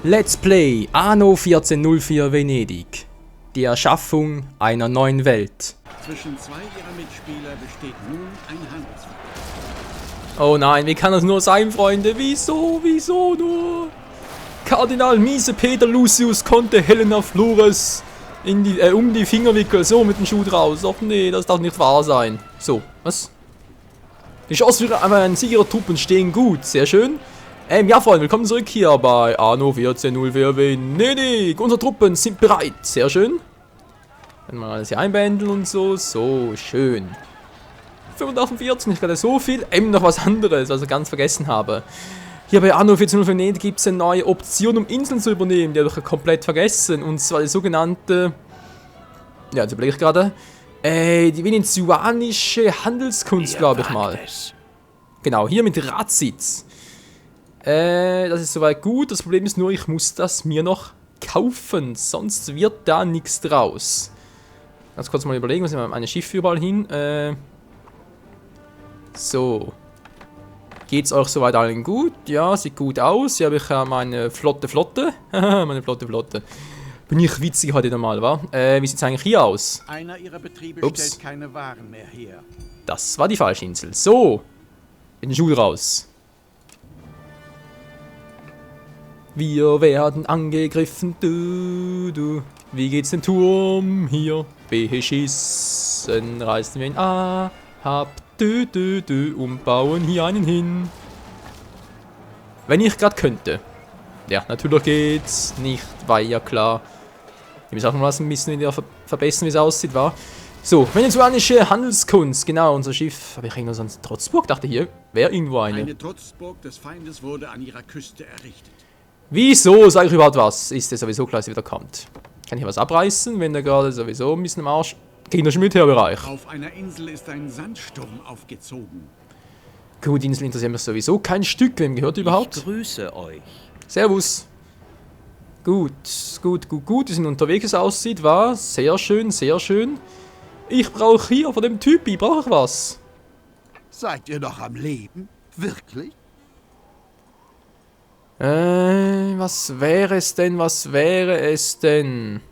Let's Play Anno 1404 Venedig. Die Erschaffung einer neuen Welt. Zwischen zwei ihrer Mitspieler besteht nun ein Handelsvertrag. Oh nein, wie kann das nur sein, Freunde? Wieso nur? Kardinal Miese Peter Lucius konnte Helena Flores um die Finger wickeln, so mit dem Schuh draus. Och nee, das darf nicht wahr sein. So, was? Die Chance für einen Siegertruppen stehen gut, sehr schön. Ja Freunde, willkommen zurück hier bei Anno 1404 Venedig. Unsere Truppen sind bereit, sehr schön. Wenn wir alles hier einbeenden und so, so schön. 548, nicht gerade so viel. Noch was anderes, was ich ganz vergessen habe. Hier bei Anno 1404 Venedig gibt es eine neue Option, um Inseln zu übernehmen. Die habe ich komplett vergessen. Und zwar die sogenannte... Ja, jetzt überlege ich gerade. Die venezianische Handelskunst, glaube ich mal. Genau, hier mit Ratsitz. Das ist soweit gut. Das Problem ist nur, ich muss das mir noch kaufen. Sonst wird da nichts draus. Ganz kurz mal überlegen, was sind meine Schiffe überall hin? So. Geht's euch soweit allen gut? Ja, sieht gut aus. Hier habe ich meine Flotte. Meine Flotte. Bin ich witzig heute normal, wa? Wie sieht's eigentlich hier aus? Einer ihrer Betriebe stellt keine Waren mehr her. Das war die falsche Insel. So. In den Schuh raus. Wir werden angegriffen, du. Wie geht's dem Turm hier? Beschissen, reißen wir ihn ab, und bauen hier einen hin. Wenn ich gerade könnte. Ja, natürlich geht's nicht, weil ja klar. Ich muss auch noch was ein bisschen wieder verbessern, wie es aussieht, war. So, venezianische Handelskunst, genau, unser Schiff. Habe ich irgendwo so eine Trotzburg? Dachte hier, wäre irgendwo eine. Eine Trotzburg des Feindes wurde an ihrer Küste errichtet. Wieso sage ich überhaupt was? Ist es sowieso klar, dass er wieder kommt. Kann ich was abreißen, wenn der gerade sowieso ein bisschen im Arsch... Gegnerischer Militärbereich. Auf einer Insel ist ein Sandsturm aufgezogen. Gut, die Insel interessiert mich sowieso kein Stück. Wem gehört die überhaupt? Ich grüße euch. Servus. Gut. Wir sind unterwegs, wie es aussieht, war sehr schön. Ich brauche hier von dem Typi, brauche ich was. Seid ihr noch am Leben? Wirklich? Was wäre es denn?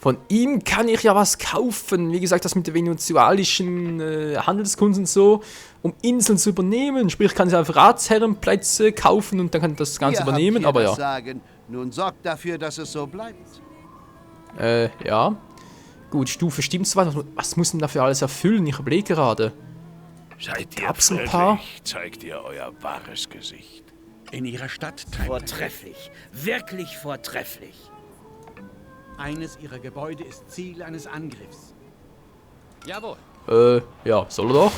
Von ihm kann ich ja was kaufen. Wie gesagt, das mit der venezianischen Handelskunst und so, um Inseln zu übernehmen. Sprich, ich kann einfach Ratsherrenplätze kaufen und dann kann ich das Ganze übernehmen, aber ja. Sagen. Nun sorgt dafür, dass es so bleibt. Ja. Gut, Stufe stimmt zwar. Was muss denn dafür alles erfüllen? Ich überlege gerade. Seid ihr Gab's ein paar? fröhlich, zeigt ihr euer wahres Gesicht. In ihrer Stadt treibt Vortrefflich. Wirklich vortrefflich. eines ihrer Gebäude ist Ziel eines Angriffs. Jawohl. Ja, soll er doch.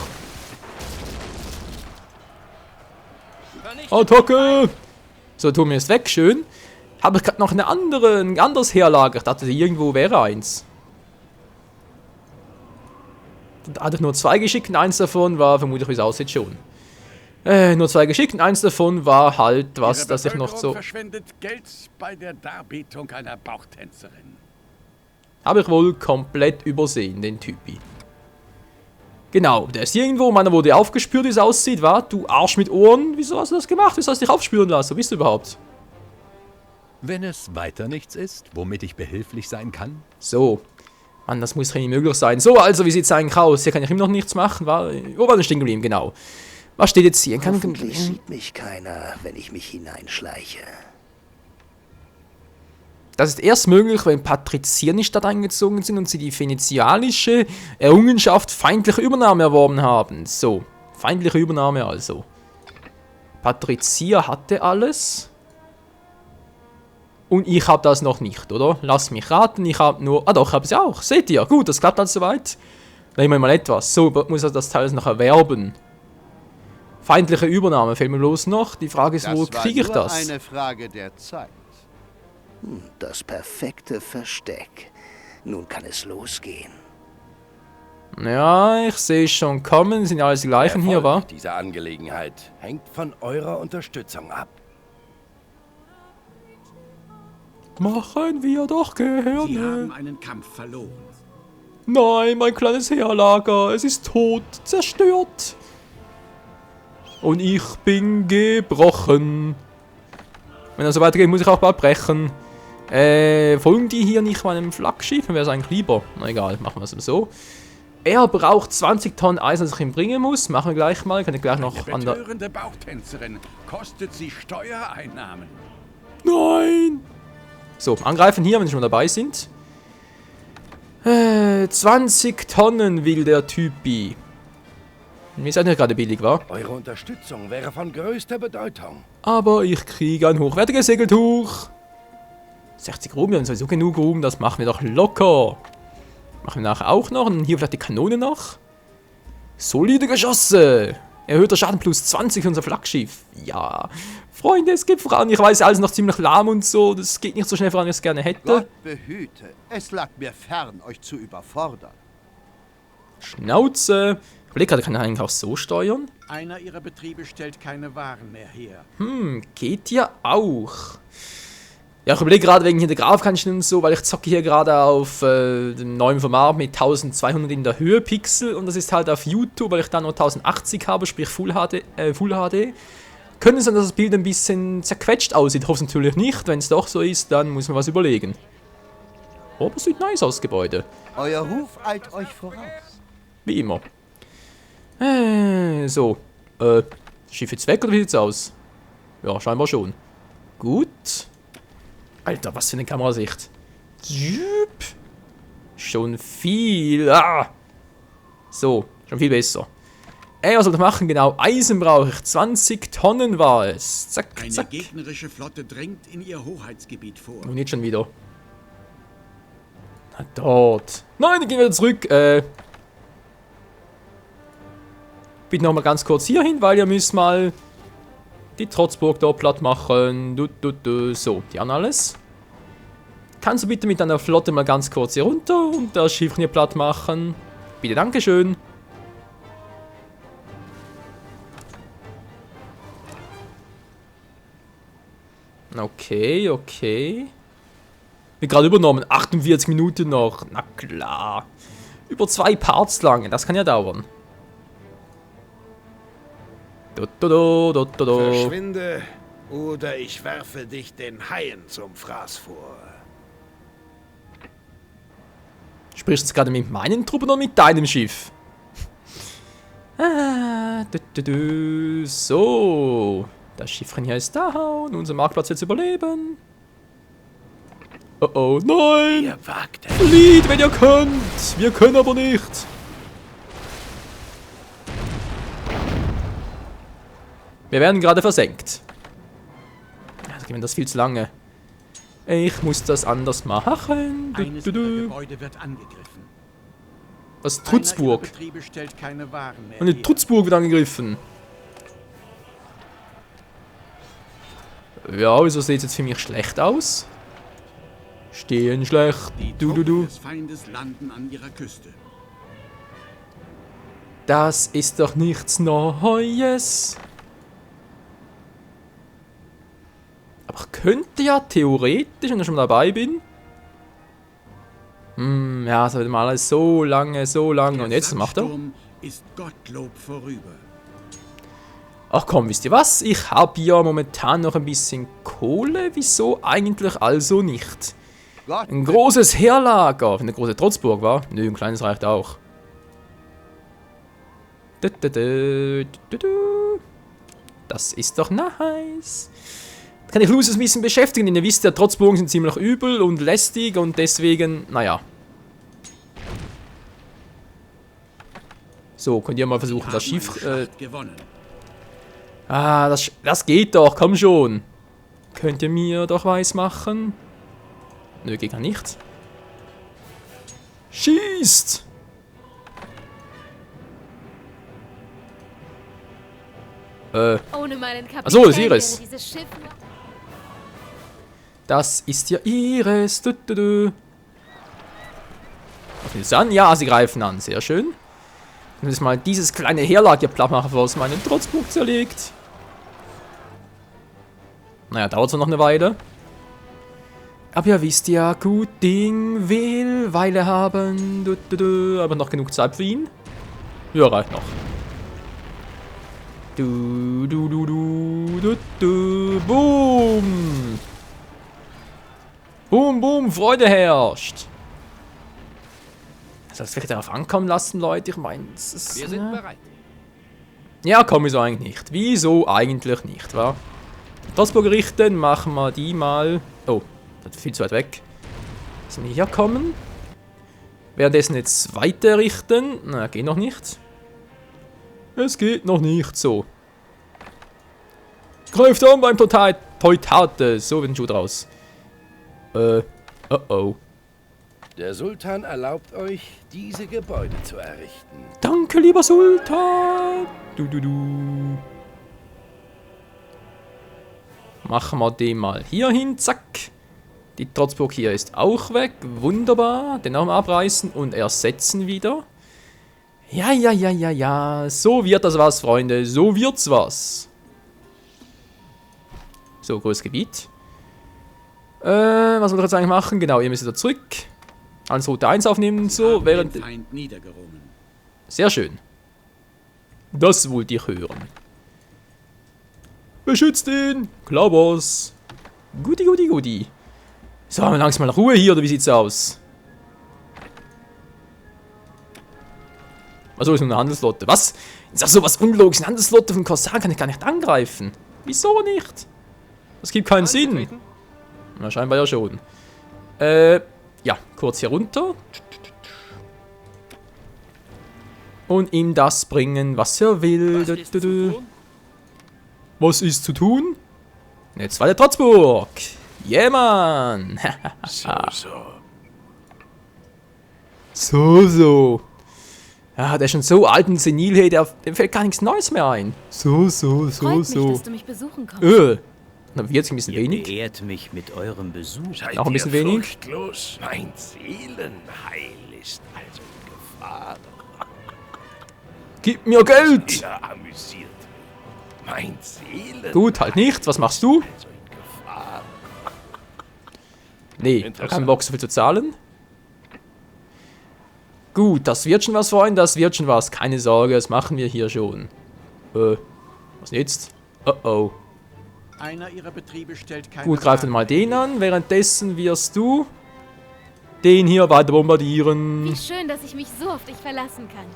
Attacke! So, tun wir es weg, schön. Habe ich gerade noch ein anderes Heerlager. Ich dachte, irgendwo wäre eins. Da hatte ich nur 2 geschickt und eins davon war vermutlich, wie es aussieht, schon. Nur 2 geschickt und eins davon war halt was, dass ich noch so... verschwendet Geld bei der Darbietung einer Bauchtänzerin. Habe ich wohl komplett übersehen, den Typi. Genau, der ist hier irgendwo. Meiner wurde aufgespürt, wie es aussieht, wa? Du Arsch mit Ohren. Wieso hast du das gemacht? Wieso hast du dich aufspüren lassen? Wo bist du überhaupt? Wenn es weiter nichts ist, womit ich behilflich sein kann? So. Mann, das muss nicht möglich sein. So, also, wie sieht es eigentlich aus? Hier kann ich ihm noch nichts machen. Wo war denn stehen geblieben? Genau. Was steht jetzt hier? Hoffentlich sieht mich keiner, wenn ich mich hineinschleiche. Das ist erst möglich, wenn Patrizier in die Stadt eingezogen sind und sie die venezianische Errungenschaft feindliche Übernahme erworben haben. So, feindliche Übernahme also. Patrizier hatte alles. Und ich habe das noch nicht, oder? Lass mich raten, ich habe nur... Ah doch, ich habe es ja auch. Seht ihr? Gut, das klappt also soweit. Nehmen wir mal etwas. So, muss er das Teil noch erwerben. Feindliche Übernahme fehlt mir bloß noch. Die Frage ist, wo kriege ich das? Das war nur eine Frage der Zeit. Das perfekte Versteck. Nun kann es losgehen. Ja, ich sehe schon kommen. Sind ja alles die gleichen hier, wa? Diese Angelegenheit hängt von eurer Unterstützung ab. Machen wir doch Sie gerne. haben einen Kampf verloren. Nein, mein kleines Heerlager. Es ist tot, zerstört. Und ich bin gebrochen. Wenn er so weitergeht, muss ich auch bald brechen. Folgen die hier nicht meinem Flaggschiff? Dann wäre es eigentlich lieber. Na egal, machen wir es so. Er braucht 20 Tonnen Eisen, das ich ihm bringen muss. Machen wir gleich mal. Kann ich gleich noch Eine an der... betörende Bauchtänzerin. Kostet sie Steuereinnahmen. Nein! So, angreifen hier, wenn sie schon dabei sind. 20 Tonnen will der Typi. Mir ist nicht gerade billig, war. Eure Unterstützung wäre von größter Bedeutung. Aber ich kriege ein hochwertiges Segeltuch. 60 Ruhm, wir haben sowieso genug Ruhm, das machen wir doch locker. Machen wir nachher auch noch. Und hier vielleicht die Kanone noch. Solide Geschosse. Erhöhter Schaden plus 20 für unser Flaggschiff. Ja. Freunde, es geht voran. Ich weiß, alles noch ziemlich lahm und so. Das geht nicht so schnell voran, wie ich es gerne hätte. Gott behüte. Es lag mir fern, euch zu überfordern. Schnauze. Ich überlege gerade, kann er eigentlich auch so steuern? Einer ihrer Betriebe stellt keine Waren mehr her. Geht ja auch. Ja, ich überlege gerade wegen hier der Grafikeinstellung und so, weil ich zocke hier gerade auf dem neuen Format mit 1200 in der Höhe Pixel und das ist halt auf YouTube, weil ich da nur 1080 habe, sprich Full HD. Könnte es sein, dass das Bild ein bisschen zerquetscht aussieht? Hoffe natürlich nicht. Wenn es doch so ist, dann muss man was überlegen. Aber es sieht nice aus, das Gebäude. Euer Ruf eilt euch voraus. Wie immer. So. Schiff jetzt weg oder wie sieht's aus? Ja, scheinbar schon. Gut. Alter, was für eine Kamerasicht. Jüp. Schon viel. Ah. So, schon viel besser. Was soll ich machen? Genau, Eisen brauche ich. 20 Tonnen war es. Zack, Eine zack. gegnerische Flotte drängt in ihr Hoheitsgebiet vor. Und jetzt schon wieder. Na, dort. Nein, die gehen wieder zurück. Bitte nochmal ganz kurz hier hin, weil ihr müsst mal die Trotzburg da platt machen. So, die haben alles. Kannst du bitte mit deiner Flotte mal ganz kurz hier runter und das Schiff hier platt machen? Bitte, dankeschön. Okay. Wird gerade übernommen. 48 Minuten noch. Na klar. Über 2 Parts lang. Das kann ja dauern. Verschwinde, oder ich werfe dich den Haien zum Fraß vor. Sprichst du jetzt gerade mit meinen Truppen oder mit deinem Schiff? So. Das Schiffchen hier ist da und unser Marktplatz wird überleben. Oh, nein! Ihr wagt es. Flieht, wenn ihr könnt! Wir können aber nicht! Wir werden gerade versenkt. Also gehen wir das viel zu lange. Ich muss das anders machen. Eines ihrer Gebäude wird angegriffen. Was? Einer ihrer Trutzburg? Betriebe stellt keine Waren mehr Eine her. Trutzburg wird angegriffen. Ja, wieso sieht es jetzt für mich schlecht aus? Stehen schlecht. Die Truppen des Feindes landen an ihrer Küste. Das ist doch nichts Neues. Aber ich könnte ja theoretisch, wenn ich schon mal dabei bin. Ja, es wird mal alles so lange. Und jetzt, was macht er? Sandsturm ist Gottlob vorüber. Ach komm, wisst ihr was? Ich habe ja momentan noch ein bisschen Kohle. Wieso eigentlich also nicht? Gott Ein großes Heerlager. Wenn eine große Trotzburg war. Nö, ein kleines reicht auch. Das ist doch nice. Da kann ich Lucius ein bisschen beschäftigen, denn ihr wisst ja, Trotzburgen sind ziemlich übel und lästig und deswegen, naja. So, könnt ihr mal versuchen, das Haben Schiff... eine Schlacht gewonnen. das geht doch, komm schon. Könnt ihr mir doch weiß machen? Nö, geht gar nicht. Schießt! Ohne meinen Kapitän Ach so, das ist ihres. wäre dieses Schiff noch... Das ist ja ihres. Greifen sie an? Ja, sie greifen an. Sehr schön. Ich muss mal dieses kleine Heerlager platt machen, bevor es meinen Trotzburg zerlegt. Naja, dauert zwar noch eine Weile. Aber ihr wisst ja, gut Ding will Weile haben. Aber noch genug Zeit für ihn. Ja, reicht noch. Boom! Boom, boom, Freude herrscht. Soll das vielleicht darauf ankommen lassen, Leute? Ich meine, es ist... Wir sind bereit. Ja, komm, wieso eigentlich nicht? Wieso eigentlich nicht, wa? Transporter richten, machen wir die mal... Oh, das ist viel zu weit weg. Müssen wir hier kommen? Währenddessen jetzt weiter richten. Na, geht noch nicht. Es geht noch nicht so. Greift an beim Teutate. So wird ein Schuh draus. Oh. Der Sultan erlaubt euch, diese Gebäude zu errichten. Danke, lieber Sultan. Machen wir den mal hier hin. Zack. Die Trotzburg hier ist auch weg. Wunderbar. Den auch mal abreißen und ersetzen wieder. Ja. So wird das was, Freunde. So wird's was. So, großes Gebiet. Was wollte ich jetzt eigentlich machen? Genau, ihr müsst wieder zurück. Alles Route 1 aufnehmen und so. Während... Den Feind niedergerungen. Sehr schön. Das wollt ihr hören. Beschützt ihn! Klar, Boss. Guti. So, haben wir langsam mal Ruhe hier, oder wie sieht's aus? Also ist nur eine Handelsflotte. Was? Ist das sowas unlogisch? Eine Handelsflotte von Korsaren kann ich gar nicht angreifen. Wieso nicht? Das gibt keinen Sinn. Na, scheinbar ja schon. Ja, kurz hier runter. Und ihm das bringen, was er will. Was ist zu tun? Jetzt war der Trotzburg. Yeah, Mann. So. Ja, der ist schon so alt und senil, hey, dem fällt gar nichts Neues mehr ein. So. Freut mich, dass du mich besuchen kommst. Na, wird es ein bisschen wenig? Ehrt mich mit eurem Besuch. Auch ein bisschen wenig. Furchtlos. Mein Seelenheil ist also in Gefahr. Gib mir Geld! Ihr amüsiert. Mein Seelen. Gut, halt nicht. Was machst du? Also in Gefahr. Nee, ich habe keinen Bock, so viel zu zahlen. Gut, das wird schon was, Freunde, das wird schon was. Keine Sorge, das machen wir hier schon. Was jetzt? Oh. Einer ihrer Betriebe stellt keine Gut, greif dann mal den an. Währenddessen wirst du den hier weiter bombardieren. Wie schön, dass ich mich so auf dich verlassen kann.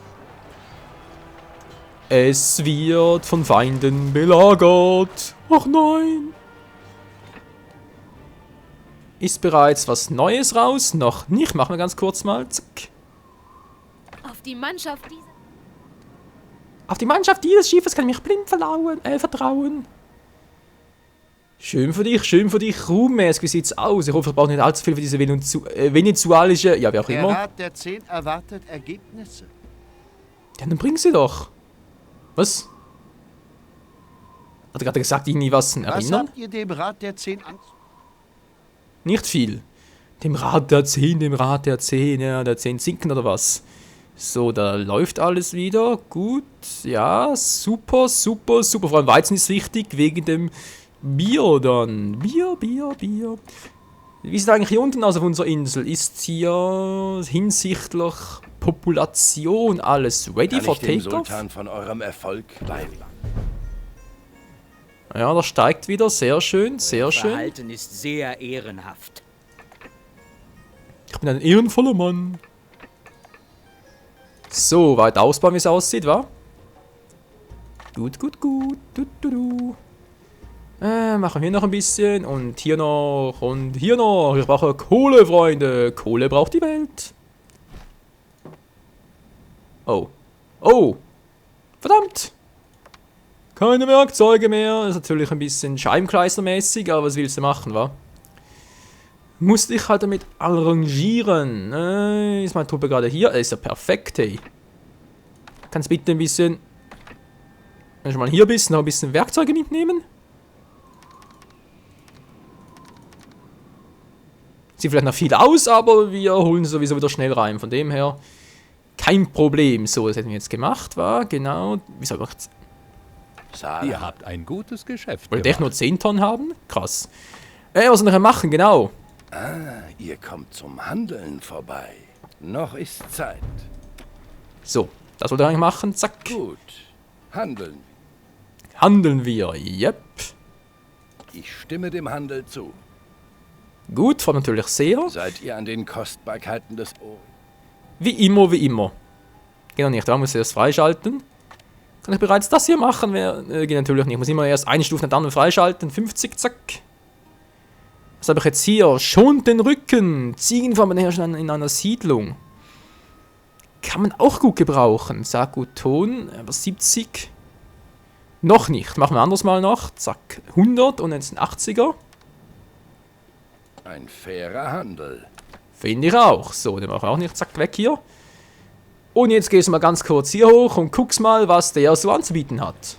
Es wird von Feinden belagert. Ach nein. Ist bereits was Neues raus? Noch nicht. Machen wir ganz kurz mal. Zack. Auf die Mannschaft dieses Schiffes kann ich mich blind vertrauen. Schön für dich. Ruhmmäßig, wie sieht's aus? Ich hoffe, ich brauche nicht allzu viel für diese venezuelische... Ja, wie auch Der immer. Rat der 10 erwartet Ergebnisse. Ja, dann bring sie doch. Was? Hat er gerade gesagt, irgendwie was Was erinnern? habt ihr dem Rat der 10 Nicht viel. Dem Rat der 10, ja, der 10 sinken oder was? So, da läuft alles wieder. Gut, ja, super. Vor allem Weizen ist wichtig, wegen dem Bier dann. Bier. Wie sieht eigentlich hier unten aus auf unserer Insel? Ist hier hinsichtlich Population alles ready for Kann ich dem Takeoff? Sultan von eurem Erfolg beichten. Ja, das steigt wieder. Sehr schön. Verhalten ist sehr ehrenhaft. Ich bin ein ehrenvoller Mann. So, weiter ausbauen, wie es aussieht, wa? Gut. Machen wir hier noch ein bisschen und hier noch und hier noch. Ich brauche Kohle, Freunde. Kohle braucht die Welt. Oh. Verdammt. Keine Werkzeuge mehr. Das ist natürlich ein bisschen Scheibenkleistermäßig, aber was willst du machen, wa? Musste ich halt damit arrangieren. Ist meine Truppe gerade hier? Ist ja perfekt, hey. Kannst bitte ein bisschen... Wenn du mal hier bist, noch ein bisschen Werkzeuge mitnehmen? Sieht vielleicht noch viel aus, aber wir holen sie sowieso wieder schnell rein. Von dem her, kein Problem. So, das hätten wir jetzt gemacht, war genau... Wieso habe ich... Ihr habt ein gutes Geschäft Wollt ihr echt nur 10 Tonnen haben? Krass. Was soll ich machen? Genau. Ihr kommt zum Handeln vorbei. Noch ist Zeit. So, das wollte ich eigentlich machen. Zack. Gut. Handeln. Handeln wir. Yep. Ich stimme dem Handel zu. Gut, freut mich natürlich sehr. Seid ihr an den Kostbarkeiten des Ori? Wie immer, wie immer. Genau nicht, da muss ich erst freischalten. Kann ich bereits das hier machen? Geht natürlich nicht. Ich muss immer erst eine Stufe nach der anderen freischalten. 50, zack. Was habe ich jetzt hier? Schont den Rücken. Ziegenfarben herrschen in einer Siedlung. Kann man auch gut gebrauchen. Sakuton, aber 70. Noch nicht. Machen wir anders mal noch. Zack. 100 und jetzt ein 80er. Ein fairer Handel. Finde ich auch. So, den machen wir auch nicht. Zack, weg hier. Und jetzt gehst du mal ganz kurz hier hoch und guckst mal, was der so anzubieten hat.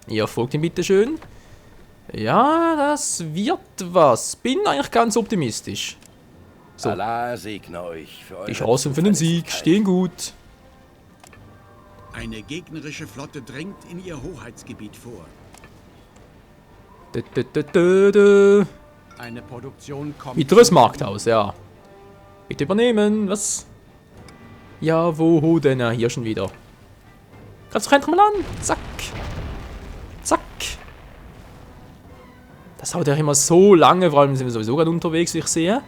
Ihr folgt ihm bitte schön. Ja, das wird was. Bin eigentlich ganz optimistisch. So. Allah segne euch für eure Die Chancen für den Sieg stehen gut. Eine gegnerische Flotte drängt in ihr Hoheitsgebiet vor. Eine Produktion kommt... Mittleres Markthaus, ja. Bitte übernehmen, was? Ja, wo denn? Hier schon wieder. Kannst du endlich mal an? Zack. Zack. Das dauert ja immer so lange, vor allem sind wir sowieso gerade unterwegs, wie ich sehe.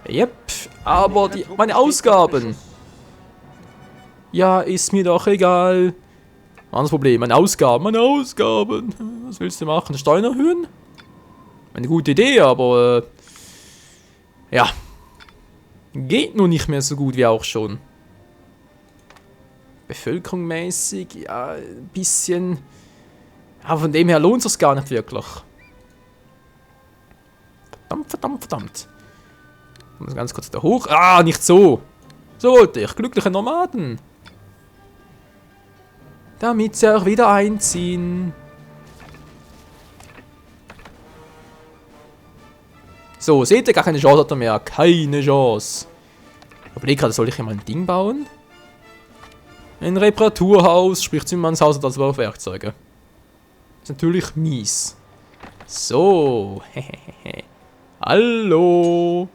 Yep, aber meine Ausgaben. Ja, ist mir doch egal. Anderes Problem, meine Ausgaben. Was willst du machen? Steuern erhöhen? Eine gute Idee, aber ja. Geht nur nicht mehr so gut wie auch schon. Bevölkerungsmäßig, ja, ein bisschen. Aber von dem her lohnt es sich gar nicht wirklich. Verdammt. Ich muss ganz kurz da hoch. Ah, nicht so. So wollte ich. Glückliche Nomaden. Damit sie auch wieder einziehen. So, seht ihr, gar keine Chance hat er mehr. Keine Chance. Ich überlege gerade, soll ich hier mal ein Ding bauen? Ein Reparaturhaus, sprich Zimmermannshaus oder also auch Werkzeuge. Ist natürlich mies. So. Hallo.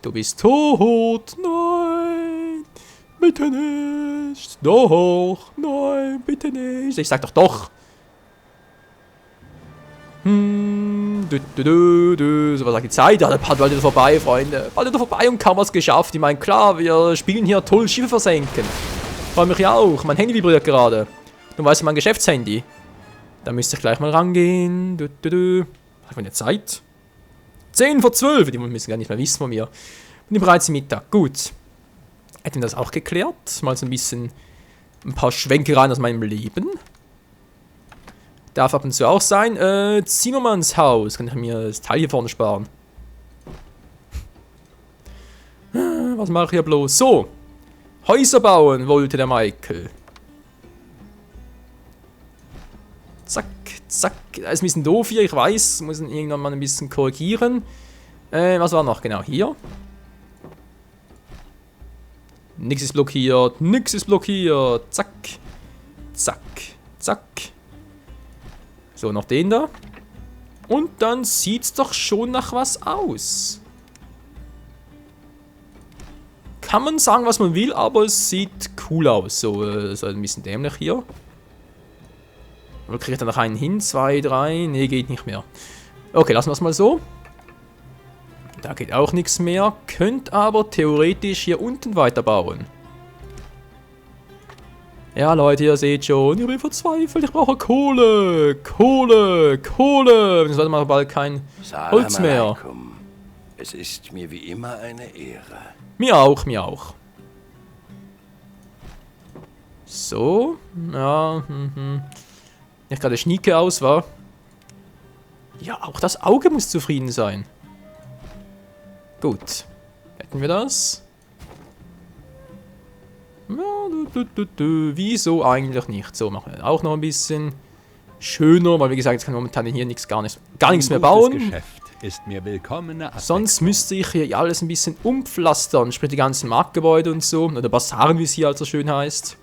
Du bist tot. Nein. Bitte nicht. Doch. Nein, bitte nicht. Ich sag doch. So, was sagt die Zeit? Ja, bald wieder vorbei, Freunde. Bald wieder vorbei und kaum was geschafft. Ich meine, klar, wir spielen hier toll Schiffe versenken. Freue mich ja auch. Mein Handy vibriert gerade. Du weißt, mein Geschäftshandy. Da müsste ich gleich mal rangehen. Hat man eine Zeit? 10 vor 12. Die müssen gar nicht mehr wissen von mir. Bin ich bereits im Mittag. Gut. Hätten wir das auch geklärt? Mal so ein paar Schwenke rein aus meinem Leben. Darf ab und zu auch sein. Zimmermannshaus. Kann ich mir das Teil hier vorne sparen. Was mache ich hier bloß? So. Häuser bauen wollte der Michael. Zack, zack. Das ist ein bisschen doof hier, ich weiß. Muss ihn irgendwann mal ein bisschen korrigieren. Was war noch? Genau, hier. Nix ist blockiert. Zack. Zack, zack. So, noch den da. Und dann sieht's doch schon nach was aus. Kann man sagen, was man will, aber es sieht cool aus. So, so ein bisschen dämlich hier. Oder kriege ich da noch einen hin? 2, 3. Nee, geht nicht mehr. Okay, lassen wir es mal so. Da geht auch nichts mehr. Könnt aber theoretisch hier unten weiterbauen. Ja, Leute, ihr seht schon, ich bin verzweifelt, ich brauche Kohle. Sonst wird mal bald kein Holz mehr. Alaikum. Es ist mir wie immer eine Ehre. Mir auch. So, ja, Nicht gerade Schnieke aus, war. Ja, auch das Auge muss zufrieden sein. Gut. Hätten wir das? Ja, wieso eigentlich nicht? So, machen wir auch noch ein bisschen schöner, weil wie gesagt, ich kann momentan hier gar nichts mehr bauen. Geschäft ist mir willkommene Abwechslung. Sonst müsste ich hier alles ein bisschen umpflastern, sprich die ganzen Marktgebäude und so. Oder Basaren, wie es hier also schön heißt.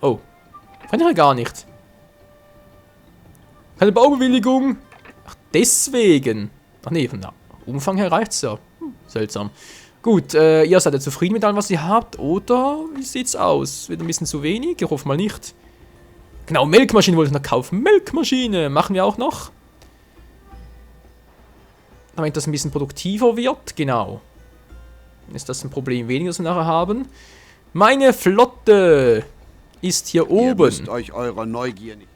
Oh. Kann ich ja gar nicht. Keine Baubewilligung. Ach, deswegen. Ach nee, von der Umfang her reicht's ja. Seltsam. Gut, ihr seid ja zufrieden mit allem, was ihr habt, oder? Wie sieht's aus? Wird ein bisschen zu wenig? Ich hoffe mal nicht. Genau, Melkmaschine wollte ich noch kaufen. Melkmaschine machen wir auch noch. Damit das ein bisschen produktiver wird. Genau. Dann ist das ein Problem weniger, das wir nachher haben. Meine Flotte ist hier Ihr oben. müsst euch eurer Neugier nicht...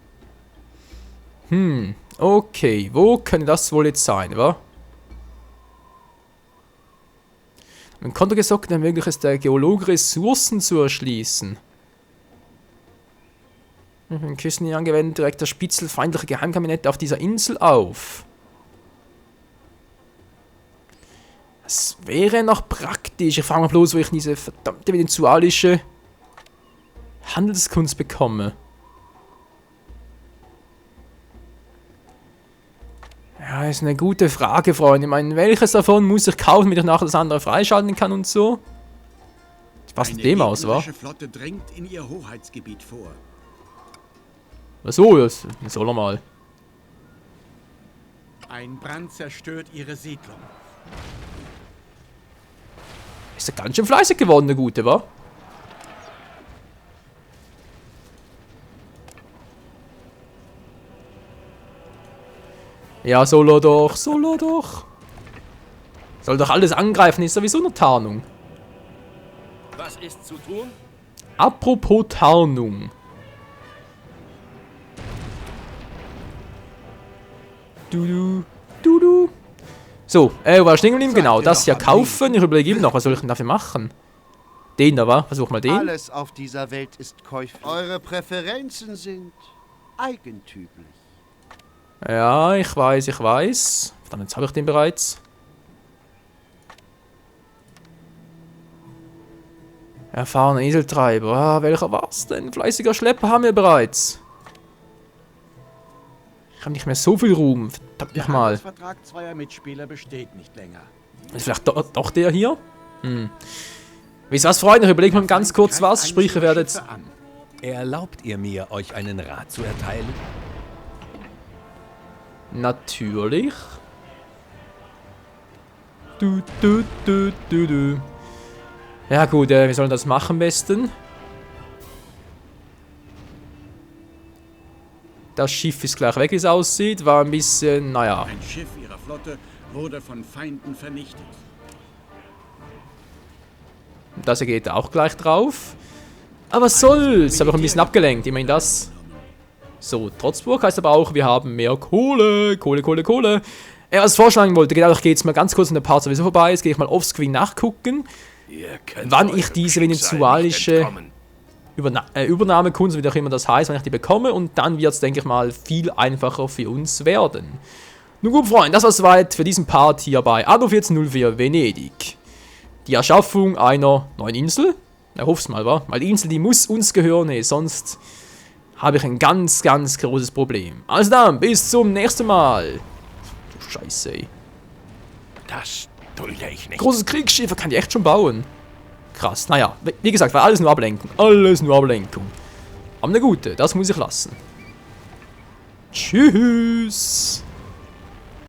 Okay, wo könnte das wohl jetzt sein, wa? Mein Konto gesagt, dann möglich ist der Geologe Ressourcen zu erschließen. In Küsten angewendet, direkt der Spitzel feindliche Geheimkabinette auf dieser Insel auf. Das wäre noch praktisch. Ich frage mal bloß, wo ich diese verdammte venezuelische Handelskunst bekomme. Ja, ist eine gute Frage, Freunde. Ich meine, welches davon muss ich kaufen, damit ich nachher das andere freischalten kann und so? Was mit dem aus, wa? Eine Flotte drängt in ihr Hoheitsgebiet vor. So, das soll er mal. Ein Brand zerstört ihre Siedlung. Ist er ganz schön fleißig geworden, der Gute, wa? Ja, soll er doch, soll er doch. Soll doch alles angreifen, ist sowieso eine Tarnung. Was ist zu tun? Apropos Tarnung. Du. So, wo war ich stehen geblieben? Genau, das hier kaufen. Ich überlege eben noch, was soll ich denn dafür machen? Den da, wa? Versuch mal den. Alles auf dieser Welt ist käuflich. Eure Präferenzen sind eigentümlich. Ja, ich weiß. Verdammt, jetzt habe ich den bereits. Erfahrener Eseltreiber. Ah, welcher war's denn? Fleißiger Schlepper haben wir bereits. Ich habe nicht mehr so viel Ruhm. Verdammt Der nochmal. Vertrag zweier Mitspieler besteht nicht länger. Ist vielleicht doch der hier? Wisst ihr was, Freunde? Ich überlege mal ganz kurz was. Sprich, ihr werdet... Erlaubt ihr mir, euch einen Rat zu erteilen? Natürlich. Ja gut, wir sollen das machen am besten. Das Schiff ist gleich weg, wie es aussieht. War ein bisschen, naja. Ein Schiff ihrer Flotte wurde von Feinden vernichtet. Das hier geht auch gleich drauf. Aber was soll's? Habe ich ein bisschen abgelenkt, immerhin das. So, Trotzburg heißt aber auch, wir haben mehr Kohle. Kohle. Was ich vorschlagen wollte, genau, ich gehe jetzt mal ganz kurz an der Part sowieso vorbei. Jetzt gehe ich mal offscreen nachgucken, wann ich diese venezuelische Übernahmekunst, wie auch immer das heißt, wenn ich die bekomme. Und dann wird es, denke ich mal, viel einfacher für uns werden. Nun gut, Freunde, das war soweit für diesen Part hier bei Anno 1404 Venedig. Die Erschaffung einer neuen Insel. Ich hoffe es mal, wa? Weil die Insel, die muss uns gehören, sonst habe ich ein ganz großes Problem. Also dann, bis zum nächsten Mal. Du Scheiße, ey. Das dulde ich nicht. Großes Kriegsschiff, kann die echt schon bauen. Krass, naja, wie gesagt, war alles nur Ablenkung. Alles nur Ablenkung. Aber eine gute, das muss ich lassen. Tschüss.